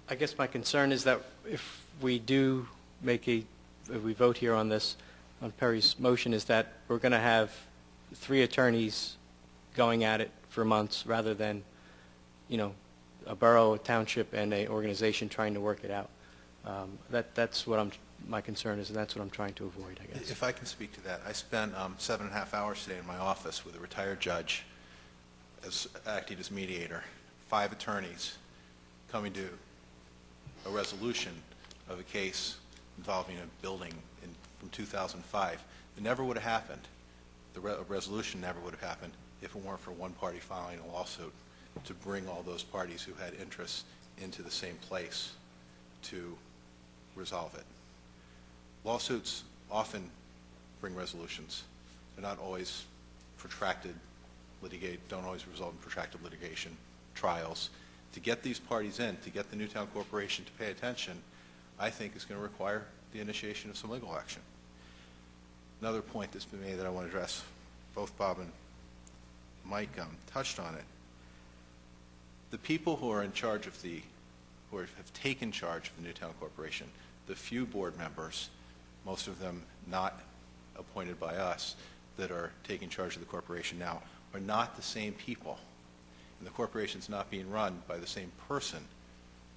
I guess my concern is that if we do make if we vote here on this, on Perry's motion, is that we're going to have 3 attorneys going at it for months rather than, a borough, a township, and an organization trying to work it out. That's what my concern is, and that's what I'm trying to avoid, I guess. If I can speak to that, I spent 7.5 hours today in my office with a retired judge acting as mediator, 5 attorneys coming to a resolution of a case involving a building from 2005. It never would have happened. The resolution never would have happened if it weren't for one party filing a lawsuit to bring all those parties who had interests into the same place to resolve it. Lawsuits often bring resolutions. They're not always don't always result in protracted litigation, trials. To get these parties in, to get the Newtown Corporation to pay attention, I think is going to require the initiation of some legal action. Another point that's been made that I want to address, both Bob and Mike touched on it. The people who are in charge of who have taken charge of the Newtown Corporation, the few board members, most of them not appointed by us, that are taking charge of the corporation now, are not the same people. And the corporation's not being run by the same person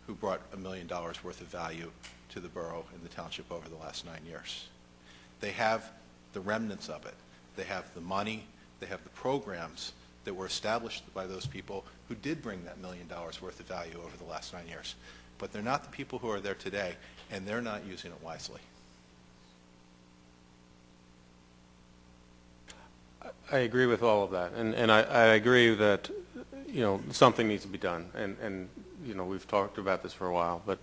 who brought $1 million worth of value to the borough and the township over the last 9 years. They have the remnants of it. They have the money, they have the programs that were established by those people who did bring that $1 million worth of value over the last 9 years. But they're not the people who are there today, and they're not using it wisely. I agree with all of that, and I agree that something needs to be done, and we've talked about this for a while, but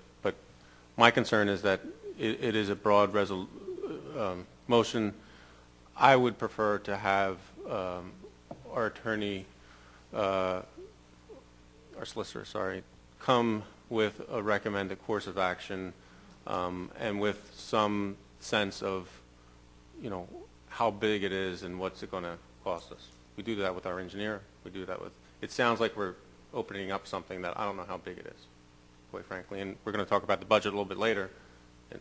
my concern is that it is a broad motion. I would prefer to have our attorney, our solicitor, sorry, come with a recommended course of action, and with some sense of how big it is and what's it going to cost us. We do that with our engineer. We do that with, it sounds like we're opening up something that I don't know how big it is, quite frankly. And we're going to talk about the budget a little bit later. And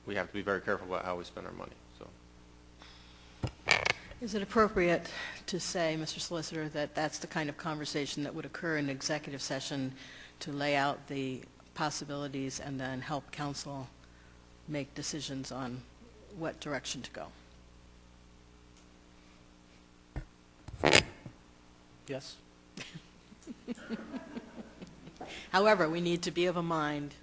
we have to be very careful about how we spend our money. So, is it appropriate to say, Mr. Solicitor, that that's the kind of conversation that would occur in an executive session to lay out the possibilities and then help council make decisions on what direction to go? Yes. However, we need to be of a mind.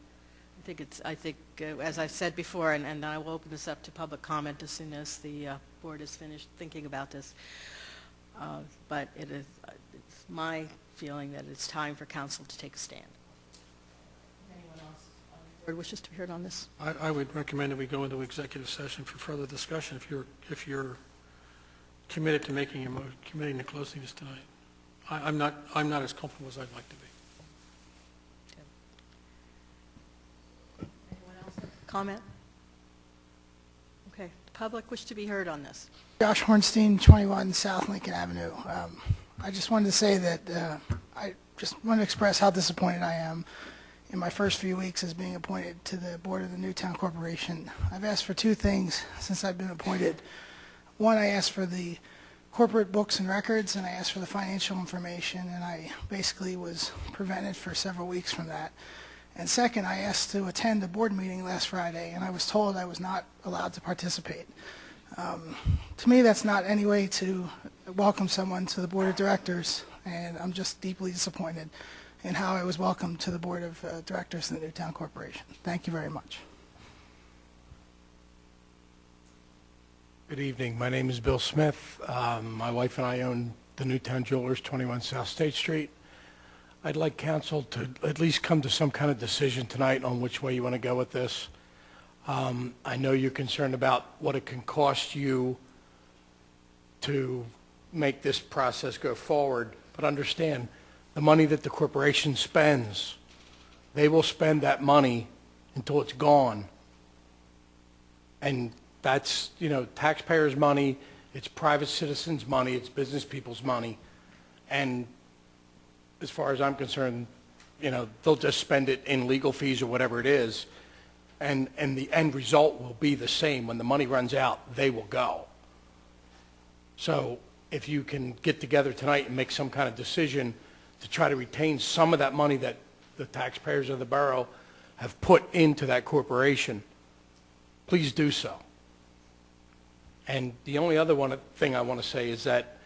I think, as I've said before, and I will open this up to public comment as soon as the board is finished thinking about this. But it's my feeling that it's time for council to take a stand. Anyone else on the board wishes to be heard on this? I would recommend that we go into executive session for further discussion if you're committed to committing to closing this tonight. I'm not as comfortable as I'd like to be. Anyone else have a comment? Okay. The public wish to be heard on this. Josh Hornstein, 21 South Lincoln Avenue. I just wanted to say that I just want to express how disappointed I am in my first few weeks as being appointed to the board of the Newtown Corporation. I've asked for 2 things since I've been appointed. One, I asked for the corporate books and records, and I asked for the financial information, and I basically was prevented for several weeks from that. And second, I asked to attend a board meeting last Friday, and I was told I was not allowed to participate. To me, that's not any way to welcome someone to the board of directors, and I'm just deeply disappointed in how I was welcomed to the board of directors of the Newtown Corporation. Thank you very much. Good evening. My name is Bill Smith. My wife and I own the Newtown Jewelers, 21 South State Street. I'd like council to at least come to some kind of decision tonight on which way you want to go with this. I know you're concerned about what it can cost you to make this process go forward, but understand the money that the corporation spends, they will spend that money until it's gone. And that's, taxpayers' money, it's private citizens' money, it's business people's money. And as far as I'm concerned, they'll just spend it in legal fees or whatever it is, and the end result will be the same. When the money runs out, they will go. So if you can get together tonight and make some kind of decision to try to retain some of that money that the taxpayers of the borough have put into that corporation, please do so. And the only other thing I want to say is that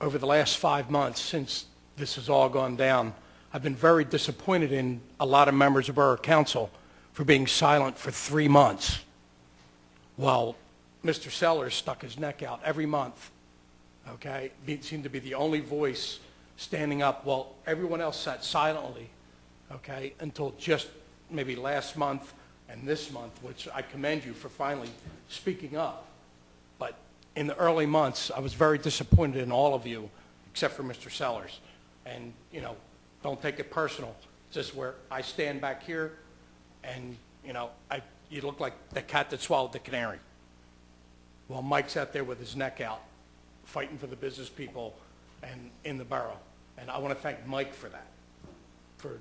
over the last 5 months since this has all gone down, I've been very disappointed in a lot of members of Borough Council for being silent for 3 months while Mr. Sellers stuck his neck out every month, okay? He seemed to be the only voice standing up while everyone else sat silently, okay, until just maybe last month and this month, which I commend you for finally speaking up. But in the early months, I was very disappointed in all of you, except for Mr. Sellers. And, don't take it personal. It's just where I stand back here, and, you look like the cat that swallowed the canary. While Mike's out there with his neck out, fighting for the business people and in the borough. And I want to thank Mike for that, for,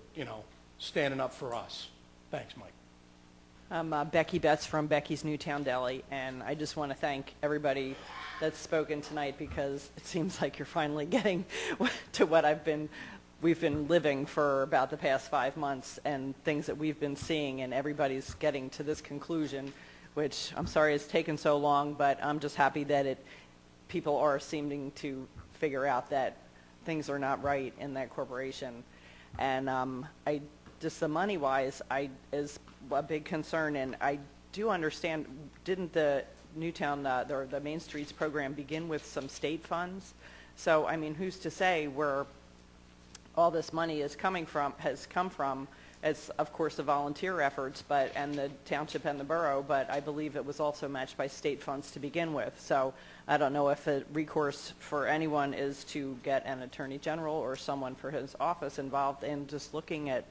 standing up for us. Thanks, Mike. I'm Becky Betts from Becky's Newtown Deli, and I just want to thank everybody that's spoken tonight, because it seems like you're finally getting to what we've been living for about the past 5 months, and things that we've been seeing, and everybody's getting to this conclusion, which I'm sorry it's taken so long, but I'm just happy that people are seeming to figure out that things are not right in that corporation. And just the money-wise, is a big concern, and I do understand, didn't the Newtown, the Main Streets program begin with some state funds? So, I mean, who's to say where all this money has come from, as, of course, the volunteer efforts, and the township and the borough, but I believe it was also matched by state funds to begin with. So I don't know if the recourse for anyone is to get an attorney general or someone for his office involved in just looking at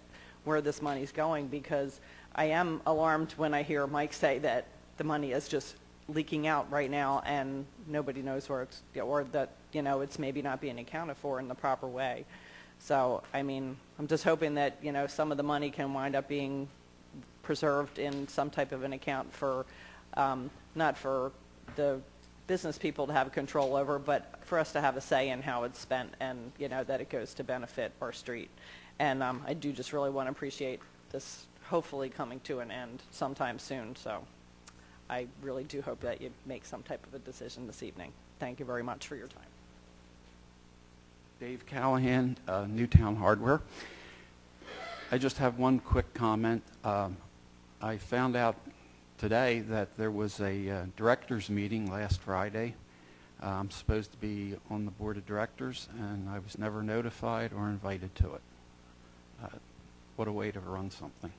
where this money's going, because I am alarmed when I hear Mike say that the money is just leaking out right now and nobody knows where it's, or that, it's maybe not being accounted for in the proper way. So, I mean, I'm just hoping that, some of the money can wind up being preserved in some type of an account for, not for the business people to have control over, but for us to have a say in how it's spent, and, that it goes to benefit our street. And I do just really want to appreciate this hopefully coming to an end sometime soon. So I really do hope that you make some type of a decision this evening. Thank you very much for your time. Dave Callahan, Newtown Hardware. I just have one quick comment. I found out today that there was a directors meeting last Friday. I'm supposed to be on the board of directors, and I was never notified or invited to it. What a way to run something.